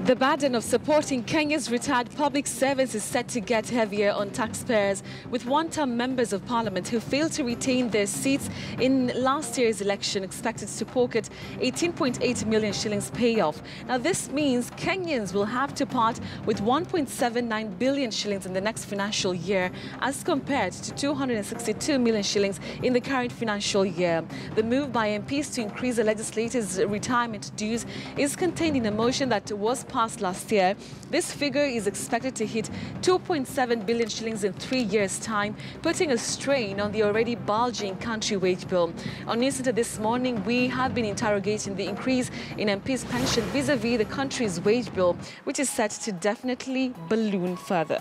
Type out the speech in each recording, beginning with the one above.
The burden of supporting Kenya's retired public servants is set to get heavier on taxpayers, with one-term members of parliament who failed to retain their seats in last year's election expected to pocket 18.8 million shillings payoff. Now, this means Kenyans will have to part with 1.79 billion shillings in the next financial year, as compared to 262 million shillings in the current financial year. The move by MPs to increase the legislators' retirement dues is contained in a motion that was passed last year. This figure is expected to hit 2.7 billion shillings in 3 years' time, putting a strain on the already bulging country wage bill. On News Center this morning, we have been interrogating the increase in MP's pension vis-a-vis the country's wage bill, which is set to definitely balloon further.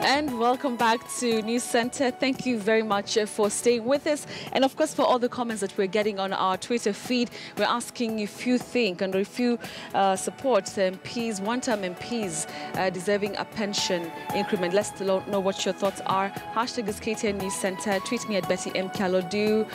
And welcome back to News Center. Thank you very much for staying with us. And of course, for all the comments that we're getting on our Twitter feed, we're asking if you think and if you support MPs, one-term MPs deserving a pension increment. Let's know what your thoughts are. Hashtag is KTN News Center. Tweet me at Betty M. Kallo. Do you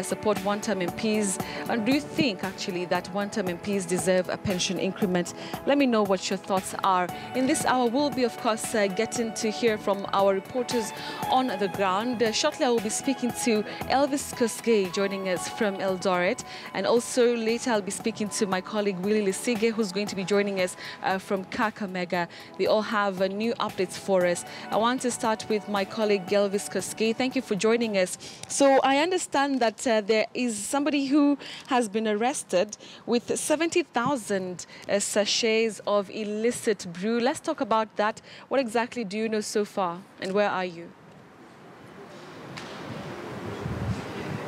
support one-term MPs? And do you think actually that one-term MPs deserve a pension increment? Let me know what your thoughts are. In this hour, we'll be, of course, getting to hear from our reporters on the ground. Shortly, I will be speaking to Elvis Kosgei, joining us from Eldoret. And also later, I'll be speaking to my colleague, Willie Lisige, who's going to be joining us from Kakamega. They all have new updates for us. I want to start with my colleague, Elvis Kosgei. Thank you for joining us. So I understand that there is somebody who has been arrested with 70,000 sachets of illicit brew. Let's talk about that. What exactly do you know so far, and where are you?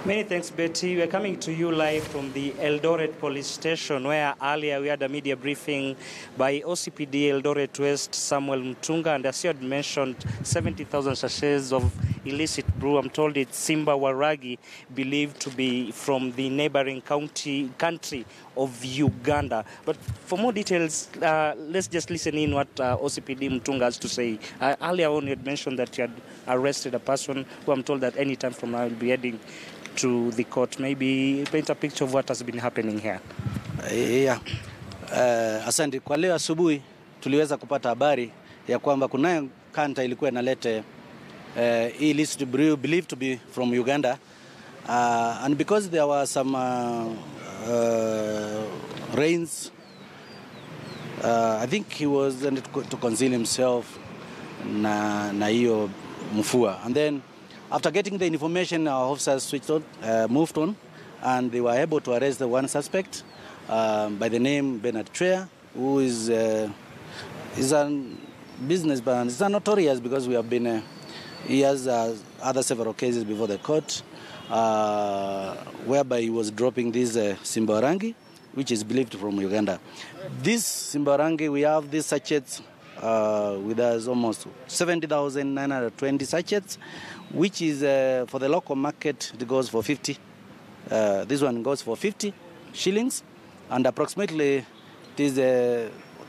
Many thanks, Betty. We are coming to you live from the Eldoret police station, where earlier we had a media briefing by OCPD Eldoret West Samuel Mutunga, and as you had mentioned, 70,000 sachets of illicit brew. I'm told it's Simba Waragi, believed to be from the neighboring country of Uganda. But for more details, let's just listen in what OCPD Mutunga has to say. Earlier on, you had mentioned that you had arrested a person who I'm told that any time from now will be heading to the court. Maybe paint a picture of what has been happening here. Asante. Kwa leo asubuhi tuliweza kupata habari ya kwamba kuna kanta ilikuwa inaleta illicit brew believed to be from Uganda, and because there were some rains, I think he was to conceal himself na hiyo mfua. And then after getting the information, our officers moved on, and they were able to arrest the one suspect by the name Bernard Trea, who is a businessman. He's notorious because we have been. He has other several cases before the court, whereby he was dropping this Simbarangi, which is believed from Uganda. This Simbarangi, we have these sachets with us, almost 70,920 sachets, which is for the local market, it goes for 50. This one goes for 50 shillings, and approximately it is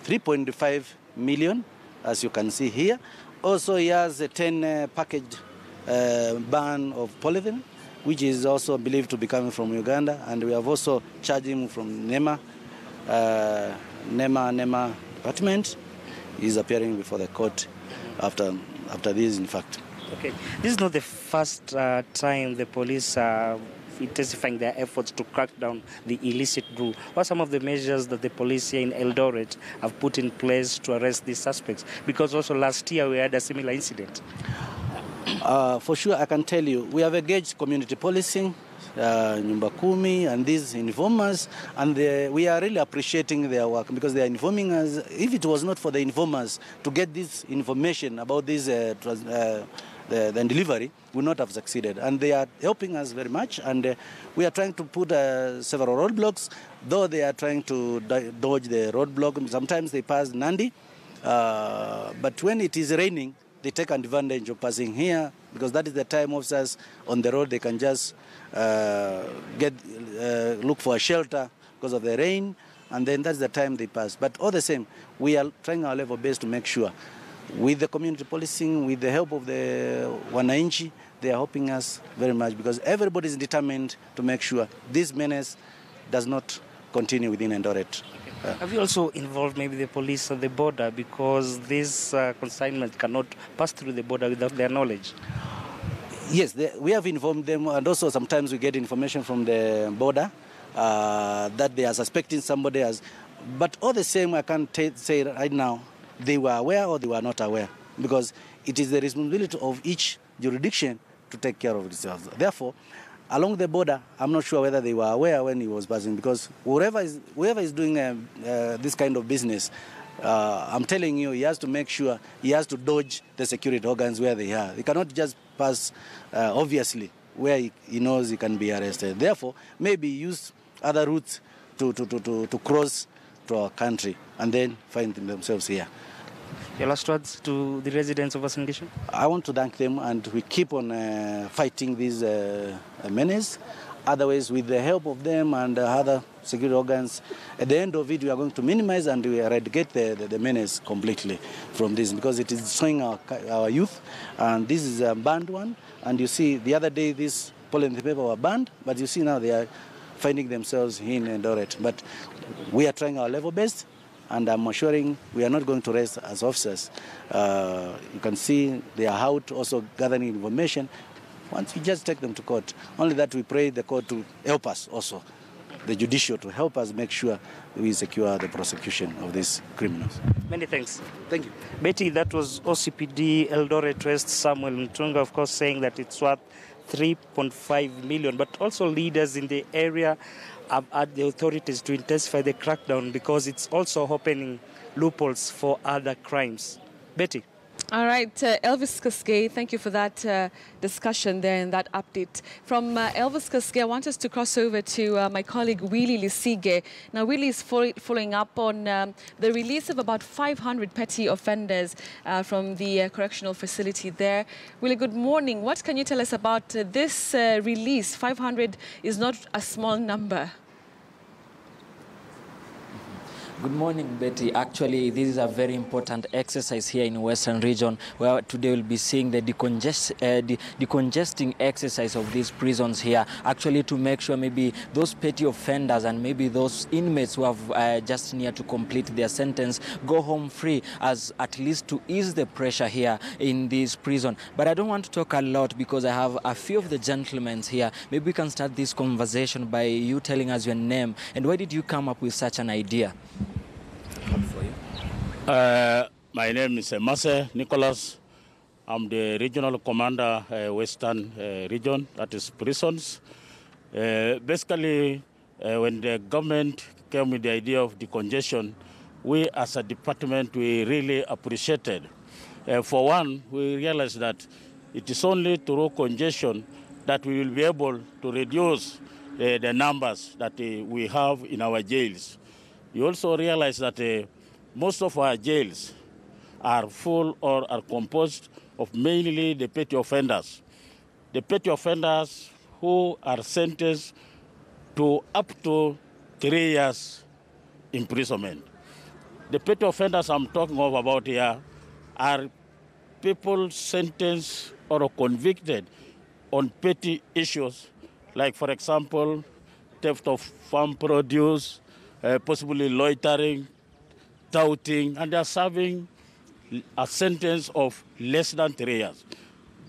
3.5 million, as you can see here. Also, he has a 10 package ban of polythene, which is also believed to be coming from Uganda, and we have also charged him from NEMA department. Is appearing before the court after this, in fact. Okay, this is not the first time the police are intensifying their efforts to crack down the illicit brew. What are some of the measures that the police here in Eldoret have put in place to arrest these suspects? Because also last year we had a similar incident. For sure, I can tell you, we have engaged community policing, Nyumba Kumi, and these informers, and we are really appreciating their work because they are informing us. If it was not for the informers to get this information about this the delivery, we would not have succeeded. And they are helping us very much, and we are trying to put several roadblocks, though they are trying to dodge the roadblock. Sometimes they pass Nandi, but when it is raining, they take advantage of passing here, because that is the time officers on the road, they can just look for a shelter because of the rain, and then that's the time they pass. But all the same, we are trying our level best to make sure, with the community policing, with the help of the Wananchi, they are helping us very much, because everybody is determined to make sure this menace does not continue within Eldoret. Have you also involved maybe the police at the border, because this consignment cannot pass through the border without their knowledge? Yes, we have informed them, and also sometimes we get information from the border that they are suspecting somebody else. But all the same, I can't say right now they were aware or they were not aware, because it is the responsibility of each jurisdiction to take care of themselves. Therefore, along the border, I'm not sure whether they were aware when he was passing, because whoever is doing this kind of business, I'm telling you, he has to make sure he has to dodge the security organs where they are. He cannot just pass, obviously, where he knows he can be arrested. Therefore, maybe use other routes to cross to our country and then find themselves here. Your last words to the residents of Asingishon? I want to thank them, and we keep on fighting this menace. Otherwise, with the help of them and other security organs, at the end of it, we are going to minimize and we eradicate the menace completely from this, because it is destroying our youth. And this is a banned one. And you see, the other day, these pollen paper were banned, but you see now they are finding themselves in Eldoret. But we are trying our level best, and I'm assuring we are not going to rest as officers. You can see they are out also gathering information. Once we just take them to court, only that we pray the court to help us also, the judicial, to help us make sure we secure the prosecution of these criminals. Many thanks. Thank you. Betty, that was OCPD Eldoret West Samuel Mutunga, of course, saying that it's worth 3.5 million, but also leaders in the area have urged the authorities to intensify the crackdown, because it's also opening loopholes for other crimes. Betty. All right, Elvis Kaskei, thank you for that discussion there and that update. From Elvis Kaskei, I want us to cross over to my colleague Willie Lisige. Now, Willie is following up on the release of about 500 petty offenders from the correctional facility there. Willie, good morning. What can you tell us about this release? 500 is not a small number. Good morning, Betty. Actually, this is a very important exercise here in Western region, where today we'll be seeing the decongesting exercise of these prisons here, actually to make sure maybe those petty offenders and maybe those inmates who have just near to complete their sentence go home free, as at least to ease the pressure here in this prison. But I don't want to talk a lot, because I have a few of the gentlemen here. Maybe we can start this conversation by you telling us your name and why did you come up with such an idea? My name is Mase Nicholas. I'm the regional commander, Western region, that is prisons. Basically, when the government came with the idea of decongestion, we as a department, we really appreciated. For one, we realized that it is only through congestion that we will be able to reduce the numbers that we have in our jails. You also realize that most of our jails are full or are composed of mainly the petty offenders. The petty offenders who are sentenced to up to 3 years imprisonment. The petty offenders I'm talking about here are people sentenced or convicted on petty issues, like, for example, theft of farm produce, possibly loitering, touting, and they are serving a sentence of less than 3 years.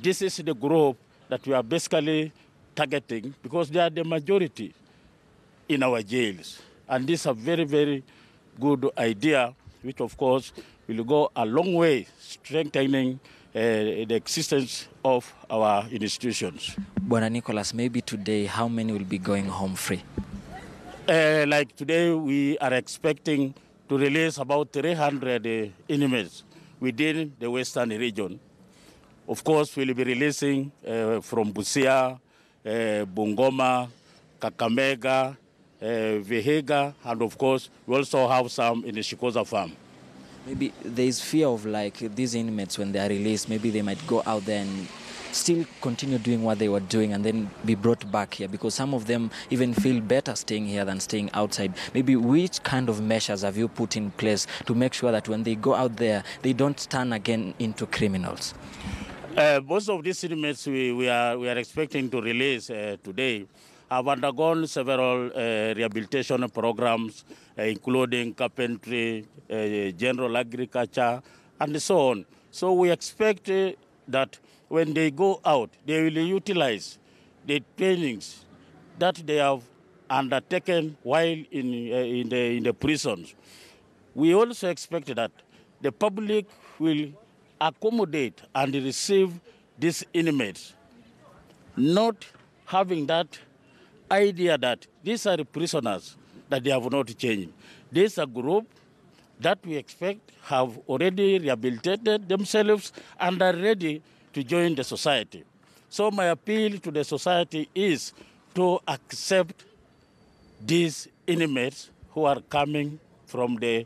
This is the group that we are basically targeting, because they are the majority in our jails. And this is a very, very good idea, which of course will go a long way strengthening the existence of our institutions. Bwana Nicholas, maybe today, how many will be going home free? Like today, we are expecting to release about 300 inmates within the Western region. Of course, we'll be releasing from Busia, Bungoma, Kakamega, Vihiga, and of course, we also have some in the Shikoza farm. Maybe there is fear of, like, these inmates when they are released, maybe they might go out there and still continue doing what they were doing and then be brought back here? Because some of them even feel better staying here than staying outside. Maybe which kind of measures have you put in place to make sure that when they go out there, they don't turn again into criminals? Most of these inmates we are expecting to release today have undergone several rehabilitation programs, including carpentry, general agriculture, and so on. So we expect that when they go out, they will utilize the trainings that they have undertaken while in the prisons. We also expect that the public will accommodate and receive these inmates, not having that idea that these are prisoners, that they have not changed. This is a group that we expect have already rehabilitated themselves and are ready to join the society. So my appeal to the society is to accept these inmates who are coming from the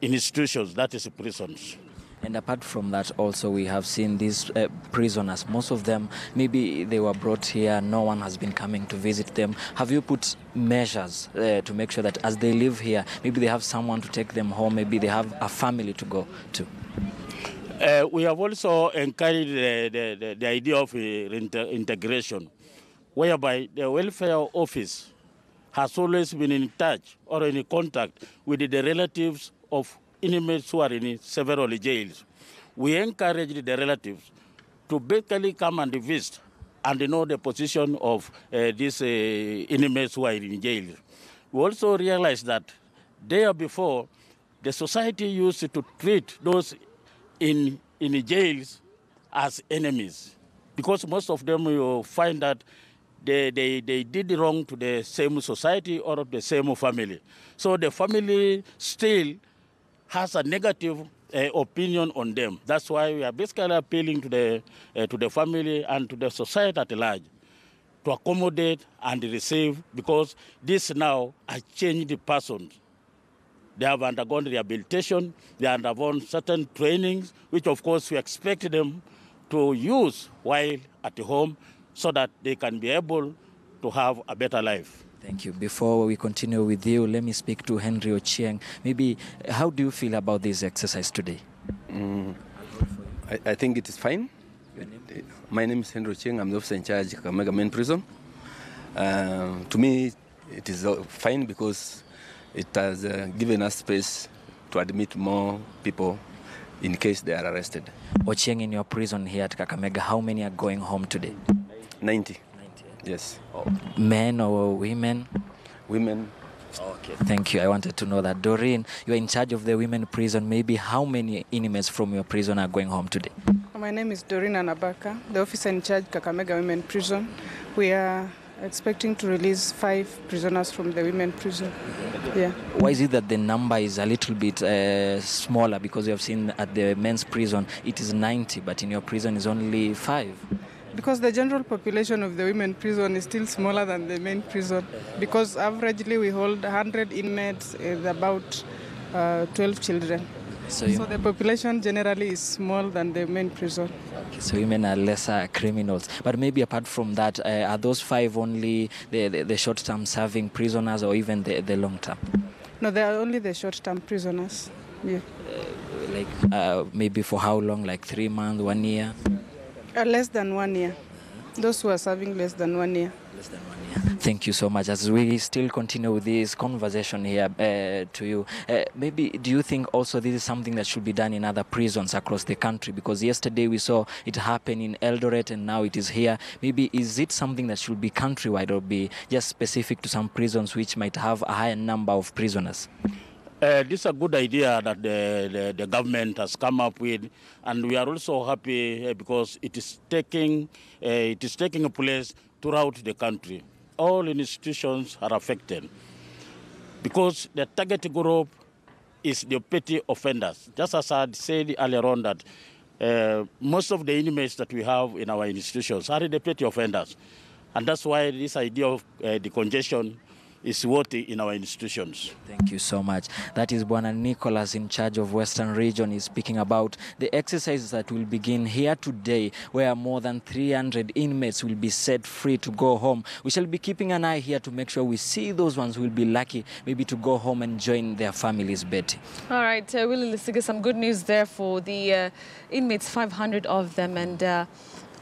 institutions, that is prisons. And apart from that, also we have seen these prisoners, most of them, maybe they were brought here, no one has been coming to visit them. Have you put measures to make sure that as they live here, maybe they have someone to take them home, maybe they have a family to go to? We have also encouraged the idea of integration, whereby the welfare office has always been in touch or in contact with the relatives of inmates who are in several jails. We encourage the relatives to basically come and visit and know the position of these inmates who are in jail. We also realize that there before, the society used to treat those in jails as enemies, because most of them you find that they did wrong to the same society or the same family. So the family still has a negative opinion on them. That's why we are basically appealing to the family and to the society at large to accommodate and receive, because this now are changed persons. They have undergone rehabilitation, they have undergone certain trainings, which of course we expect them to use while at home so that they can be able to have a better life. Thank you. Before we continue with you, let me speak to Henry Ochieng. Maybe, how do you feel about this exercise today? I think it is fine. Your name? My name is Henry Ochieng. I'm the officer in charge of Kakamega Main Prison. To me, it is fine because it has given us space to admit more people in case they are arrested. Ochieng, in your prison here at Kakamega, how many are going home today? 90. Yes. Men or women? Women. Okay, thank you. I wanted to know that. Doreen, you are in charge of the women prison. Maybe how many inmates from your prison are going home today? My name is Doreen Anabaka, the officer in charge Kakamega Women Prison. We are expecting to release 5 prisoners from the women prison. Yeah. Why is it that the number is a little bit smaller? Because you have seen at the men's prison it is 90, but in your prison is only 5. Because the general population of the women prison is still smaller than the men prison. Because averagely we hold 100 inmates with about 12 children. So the population generally is small than the men prison. Okay, so women are lesser criminals. But maybe apart from that, are those 5 only the short-term serving prisoners or even the long-term? No, they are only the short-term prisoners. Yeah. Maybe for how long? Like 3 months, 1 year? Less than 1 year. Those who are serving less than 1 year. Less than 1 year. Thank you so much. As we still continue with this conversation here to you, maybe do you think also this is something that should be done in other prisons across the country? Because yesterday we saw it happen in Eldoret and now it is here. Maybe is it something that should be countrywide or be just specific to some prisons which might have a higher number of prisoners? This is a good idea that the government has come up with, and we are also happy because it is taking place throughout the country. All institutions are affected because the target group is the petty offenders. Just as I said earlier on that most of the inmates that we have in our institutions are the petty offenders, and that's why this idea of decongestion is worthy in our institutions. Thank you so much. That is Bwana Nicholas in charge of Western Region. He's speaking about the exercises that will begin here today, where more than 300 inmates will be set free to go home. We shall be keeping an eye here to make sure we see those ones who will be lucky maybe to go home and join their families, Betty. All right, Willie Lisiga, some good news there for the inmates, 500 of them, and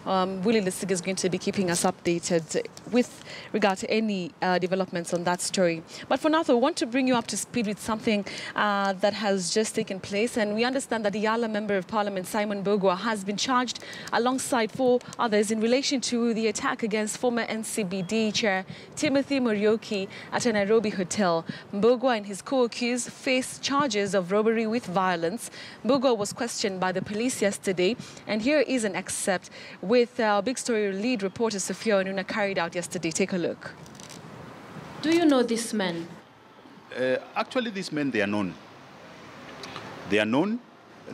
Willie Lisiga is going to be keeping us updated with regard to any developments on that story. But for now, I want to bring you up to speed with something that has just taken place. And we understand that the Yala Member of Parliament, Simon MBUGUA, has been charged alongside 4 others in relation to the attack against former NCBD Chair Timothy Muriuki at a Nairobi hotel. MBUGUA and his co-accused face charges of robbery with violence. MBUGUA was questioned by the police yesterday, and here is an excerpt with our big story lead reporter Sophia Onuna carried out yesterday. Take a look. Do you know these men? Actually, these men, they are known. They are known.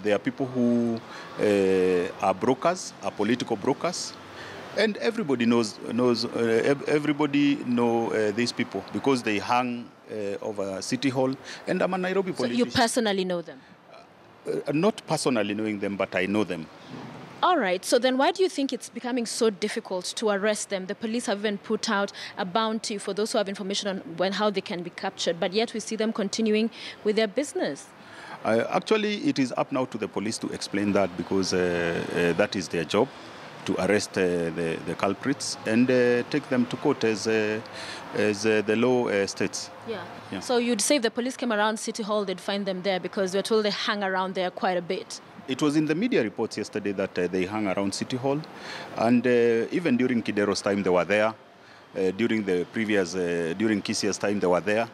They are people who are brokers, are political brokers, and everybody knows these people because they hang over City Hall. And I'm a Nairobi politician. So you personally know them? Not personally knowing them, but I know them. All right, so then why do you think it's becoming so difficult to arrest them? The police have even put out a bounty for those who have information on how they can be captured, but yet we see them continuing with their business. Actually, it is up now to the police to explain that because that is their job, to arrest the culprits and take them to court as the law states. Yeah. So you'd say if the police came around City Hall, they'd find them there because we're told they hang around there quite a bit. It was in the media reports yesterday that they hung around City Hall, and even during Kidero's time they were there. During the previous, during Kisia's time they were there.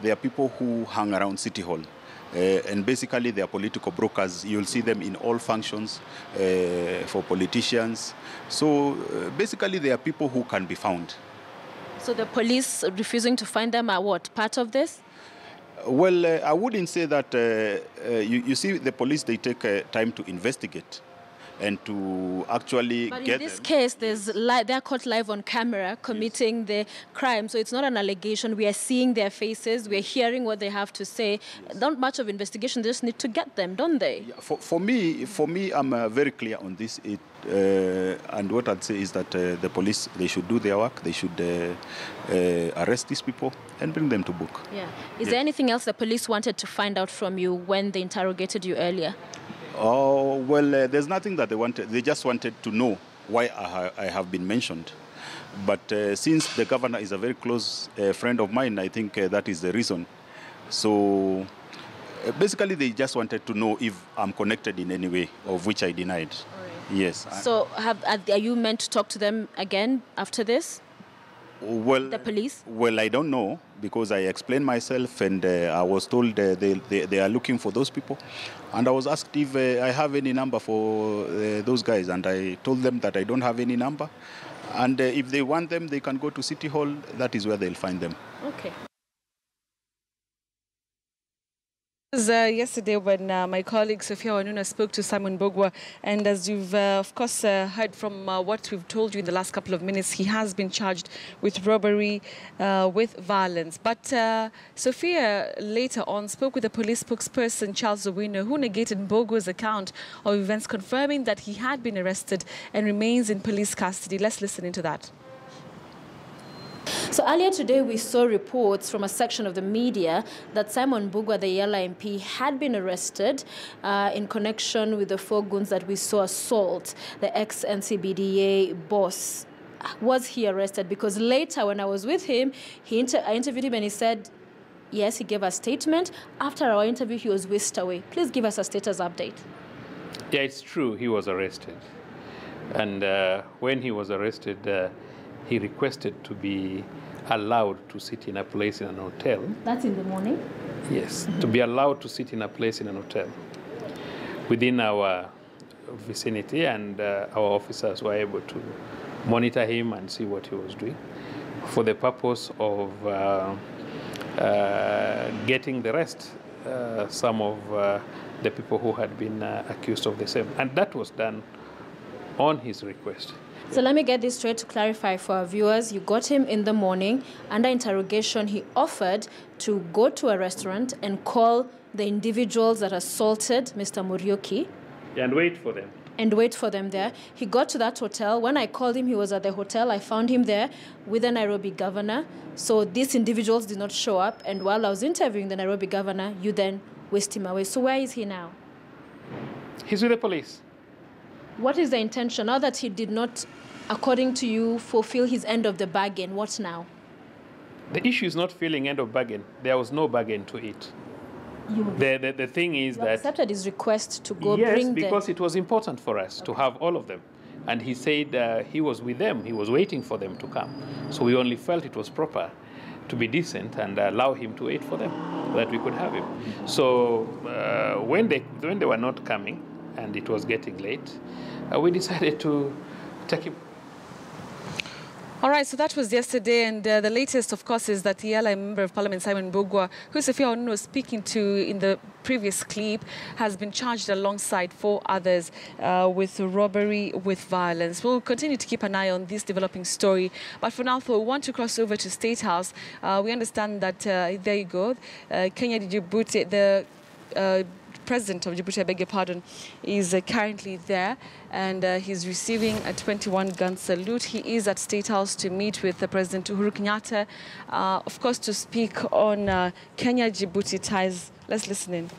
There are people who hang around City Hall, and basically they are political brokers. You'll see them in all functions for politicians. So basically they are people who can be found. So the police refusing to find them are what, part of this? Well, I wouldn't say that. You see, the police, they take time to investigate and to actually but get in this them. case, they're caught live on camera committing the crime, so it's not an allegation. We are seeing their faces, we are hearing what they have to say. Yes. Not much of investigation, they just need to get them, don't they? Yeah, for me, I'm very clear on this. And what I'd say is that the police, they should do their work. They should arrest these people and bring them to book. Yeah. Is there anything else the police wanted to find out from you when they interrogated you earlier? Oh, well, there's nothing that they wanted. They just wanted to know why I have been mentioned. But since the governor is a very close friend of mine, I think that is the reason. So basically, they just wanted to know if I'm connected in any way, of which I denied. Yes. So are you meant to talk to them again after this? Well, the police? Well, I don't know because I explained myself and I was told they are looking for those people. And I was asked if I have any number for those guys. And I told them that I don't have any number. And if they want them, they can go to City Hall. That is where they'll find them. Okay. Yesterday when my colleague Sophia Onuna spoke to Simon MBUGUA, and as you've of course heard from what we've told you in the last couple of minutes, he has been charged with robbery with violence. But Sophia later on spoke with the police spokesperson Charles Owino, who negated MBUGUA's account of events, confirming that he had been arrested and remains in police custody. Let's listen into that. So earlier today, we saw reports from a section of the media that Simon MBUGUA, the Yala MP, had been arrested in connection with the 4 goons that we saw assault the ex-NCBDA boss. Was he arrested? Because later, when I was with him, I interviewed him and he said, yes, he gave a statement. After our interview, he was whisked away. Please give us a status update. Yeah, it's true. He was arrested. And when he was arrested, he requested to be allowed to sit in a place in an hotel. That's in the morning? Yes, to be allowed to sit in a place in an hotel within our vicinity, and our officers were able to monitor him and see what he was doing for the purpose of getting the rest, some of the people who had been accused of the same. And that was done on his request. So let me get this straight to clarify for our viewers. You got him in the morning. Under interrogation, he offered to go to a restaurant and call the individuals that assaulted Mr. Muriuki. And wait for them. And wait for them there. He got to that hotel. When I called him, he was at the hotel. I found him there with the Nairobi governor. So these individuals did not show up. And while I was interviewing the Nairobi governor, you then whisked him away. So where is he now? He's with the police. What is the intention? Now that he did not, according to you, fulfill his end of the bargain, what now? The issue is not filling end of bargain. There was no bargain to it. The thing is that... accepted his request to go yes, bring them. Yes, because it was important for us to have all of them. And he said he was with them. He was waiting for them to come. So we only felt it was proper to be decent and allow him to wait for them, so that we could have him. So when they were not coming and it was getting late, we decided to take him. All right, so that was yesterday, and the latest, of course, is that the ELI Member of Parliament, Simon MBUGUA, who Sophia Onu was speaking to in the previous clip, has been charged alongside 4 others with robbery with violence. We'll continue to keep an eye on this developing story. But for now, we want to cross over to State House. We understand that, there you go, KENYA-DJIBOUTI, the President of Djibouti, I beg your pardon, is currently there, and he's receiving a 21-gun salute. He is at State House to meet with President Uhuru Kenyatta, of course, to speak on Kenya-Djibouti ties. Let's listen in.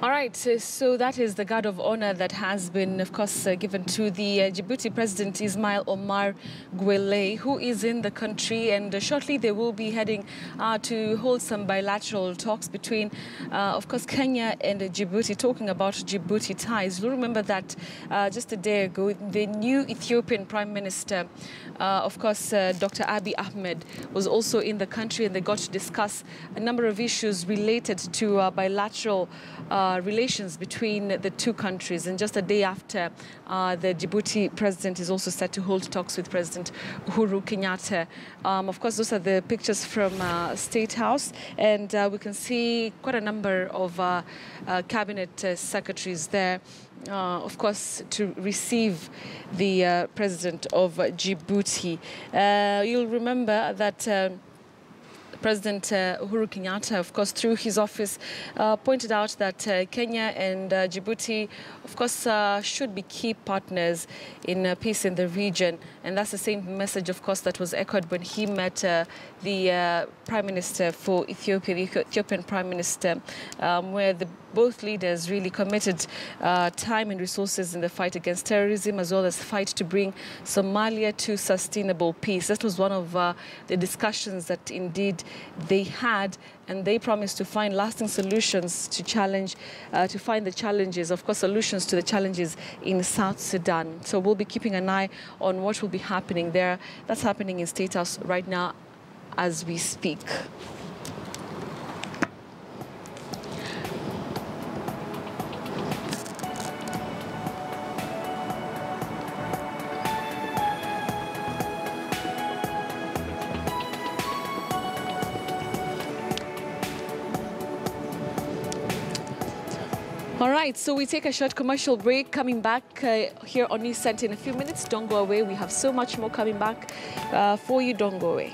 All right, so that is the guard of honor that has been, of course, given to the Djibouti President Ismail Omar Guelleh, who is in the country, and shortly they will be heading to hold some bilateral talks between, of course, Kenya and Djibouti, talking about Djibouti ties. You'll remember that just a day ago, the new Ethiopian Prime Minister, of course, Dr. Abiy Ahmed, was also in the country, and they got to discuss a number of issues related to bilateral relations between the two countries. And just a day after, the Djibouti president is also set to hold talks with President Uhuru Kenyatta. Of course, those are the pictures from State House, and we can see quite a number of cabinet secretaries there, of course, to receive the president of Djibouti. You'll remember that President Uhuru Kenyatta, of course, through his office, pointed out that Kenya and Djibouti, of course, should be key partners in peace in the region. And that's the same message, of course, that was echoed when he met the Prime Minister for Ethiopia, the Ethiopian Prime Minister, where both leaders really committed time and resources in the fight against terrorism, as well as the fight to bring Somalia to sustainable peace. That was one of the discussions that indeed they had, and they promised to find lasting solutions to find the challenges, of course, solutions to the challenges in South Sudan. So we'll be keeping an eye on what will be happening there. That's happening in State House right now as we speak. All right, so we take a short commercial break. Coming back here on News Center in a few minutes. Don't go away. We have so much more coming back for you. Don't go away.